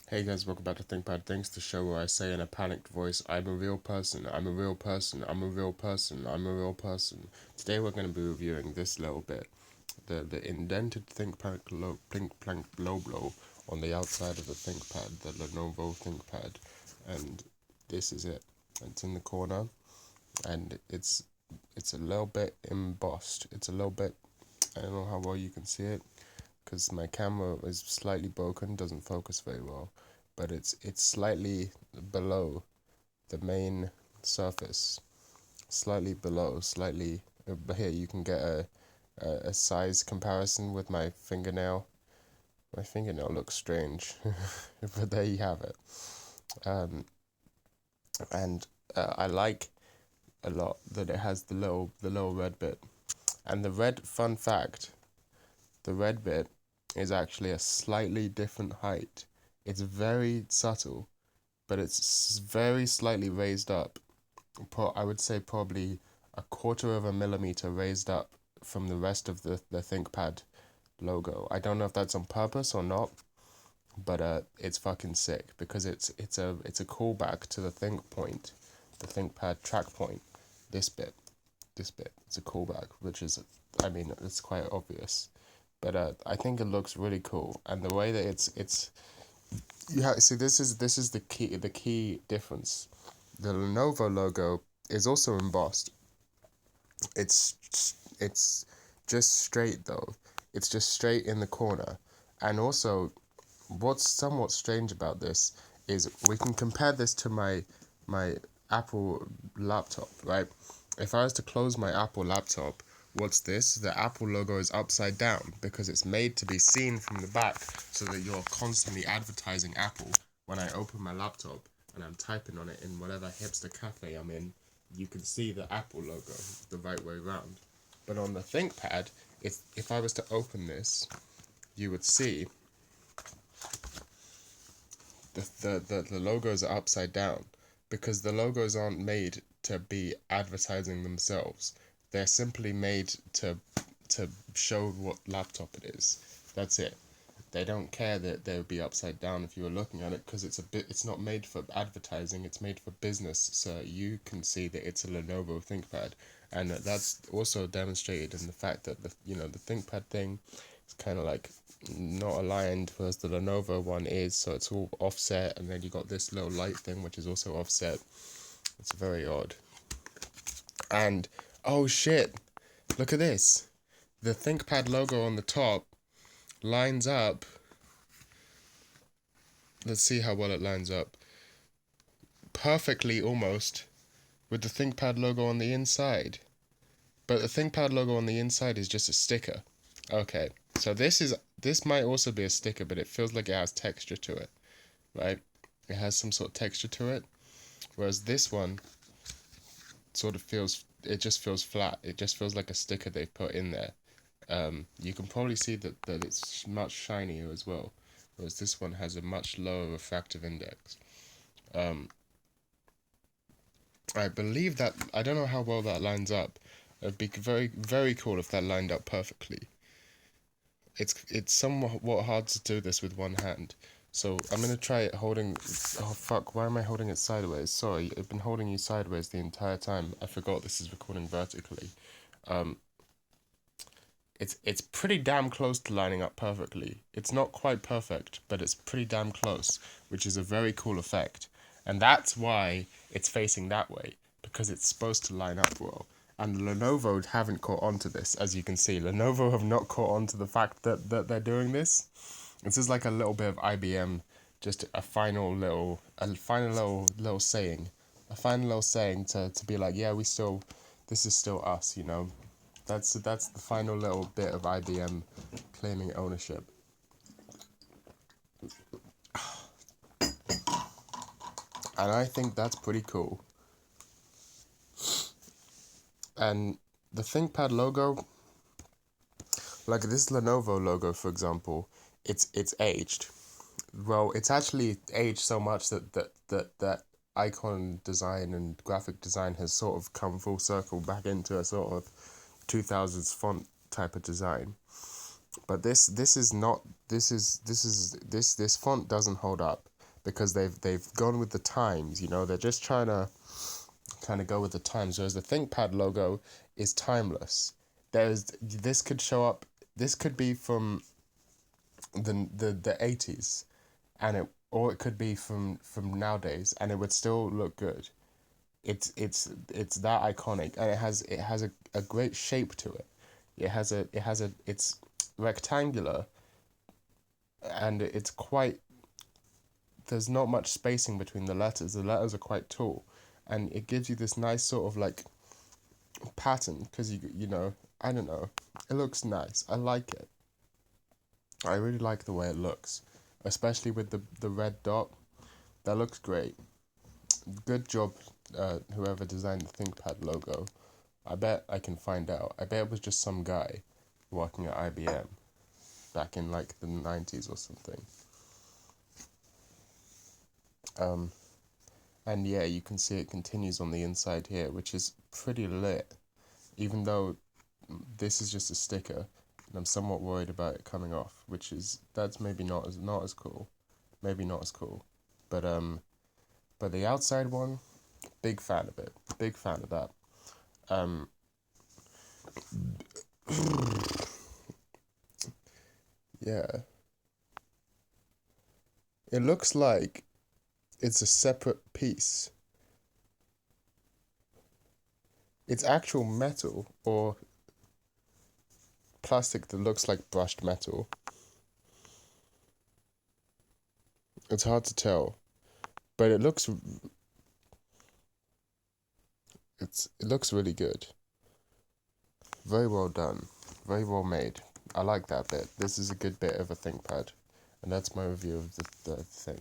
Hey guys, welcome back to ThinkPadThinks, the show where I say in a panicked voice, I'm a real person, I'm a real person, I'm a real person, I'm a real person. Today we're going to be reviewing this little bit, the indented think blow blow on the outside of the ThinkPad, the Lenovo ThinkPad, and this is it. It's in the corner, and it's a little bit embossed. It's a little bit, I don't know how well you can see it, because my camera is slightly broken, doesn't focus very well, but it's slightly below the main surface, slightly below, slightly. But here you can get a size comparison with my fingernail. My fingernail looks strange, but there you have it. Um, and I like a lot that it has the little red bit. And the red, fun fact, the red bit is actually a slightly different height. It's very subtle, but it's very slightly raised up. I would say probably a quarter of a millimeter raised up from the rest of the ThinkPad logo. I don't know if that's on purpose or not, but it's fucking sick because it's a callback to the Think point, the ThinkPad track point. This bit, it's a callback, which is, I mean, it's quite obvious, but I think it looks really cool, and the way that it's yeah. See, this is the key difference. The Lenovo logo is also embossed. It's just straight though. It's just straight in the corner. And also, what's somewhat strange about this is we can compare this to my Apple laptop, right? If I was to close my Apple laptop, what's this? The Apple logo is upside down because it's made to be seen from the back so that you're constantly advertising Apple. When I open my laptop and I'm typing on it in whatever hipster cafe I'm in, you can see the Apple logo the right way around. But on the ThinkPad, if I was to open this, you would see the logos are upside down because the logos aren't made to be advertising themselves. They're simply made to show what laptop it is. That's it. They don't care that they would be upside down if you were looking at it because it's not made for advertising, it's made for business, so you can see that it's a Lenovo ThinkPad. And that's also demonstrated in the fact that the ThinkPad thing is kind of like not aligned, whereas the Lenovo one is, so it's all offset, and then you got this little light thing which is also offset. It's very odd. And oh shit, look at this. The ThinkPad logo on the top lines up. Let's see how well it lines up. Perfectly almost with the ThinkPad logo on the inside. But the ThinkPad logo on the inside is just a sticker. Okay, so this might also be a sticker, but it feels like it has texture to it, right? It has some sort of texture to it. Whereas this one sort of it just feels flat. It just feels like a sticker they've put in there. You can probably see that it's much shinier as well, whereas this one has a much lower refractive index. Um, I believe that, I don't know how well that lines up. It'd be very, very cool if that lined up perfectly. It's somewhat hard to do this with one hand. So I'm gonna try it holding. Oh fuck! Why am I holding it sideways? Sorry, I've been holding you sideways the entire time. I forgot this is recording vertically. Um, it's pretty damn close to lining up perfectly. It's not quite perfect, but it's pretty damn close, which is a very cool effect. And that's why it's facing that way, because it's supposed to line up well. And Lenovo haven't caught on to this, as you can see. Lenovo have not caught on to the fact that they're doing this. This is like a little bit of IBM, just a final little saying. A final little saying to be like, yeah, this is still us, you know. That's the final little bit of IBM claiming ownership. And I think that's pretty cool. And the ThinkPad logo, like this Lenovo logo, for example, it's aged. Well, it's actually aged so much that icon design and graphic design has sort of come full circle back into a sort of 2000s font type of design. But this is not this font doesn't hold up. because they've gone with the times. You know, they're just trying to kind of go with the times. Whereas the ThinkPad logo is timeless. This could show up. This could be from the 80s, and or it could be from nowadays, and it would still look good. It's that iconic, and it has a great shape to it. It's rectangular, and it's quite, there's not much spacing between the letters. The letters are quite tall, and it gives you this nice sort of like pattern, because you know, I don't know, it looks nice. I like it. I really like the way it looks, especially with the red dot. That looks great. Good job, whoever designed the ThinkPad logo. I bet I can find out. I bet it was just some guy working at IBM back in like the 90s or something. And yeah, you can see it continues on the inside here, which is pretty lit, even though this is just a sticker, and I'm somewhat worried about it coming off, that's maybe not as cool, maybe not as cool, but the outside one, big fan of it, big fan of that. Yeah, it looks like it's a separate piece. It's actual metal or plastic that looks like brushed metal. It's hard to tell, but it looks really good. Very well done. Very well made. I like that bit. This is a good bit of a ThinkPad. And that's my review of the thing.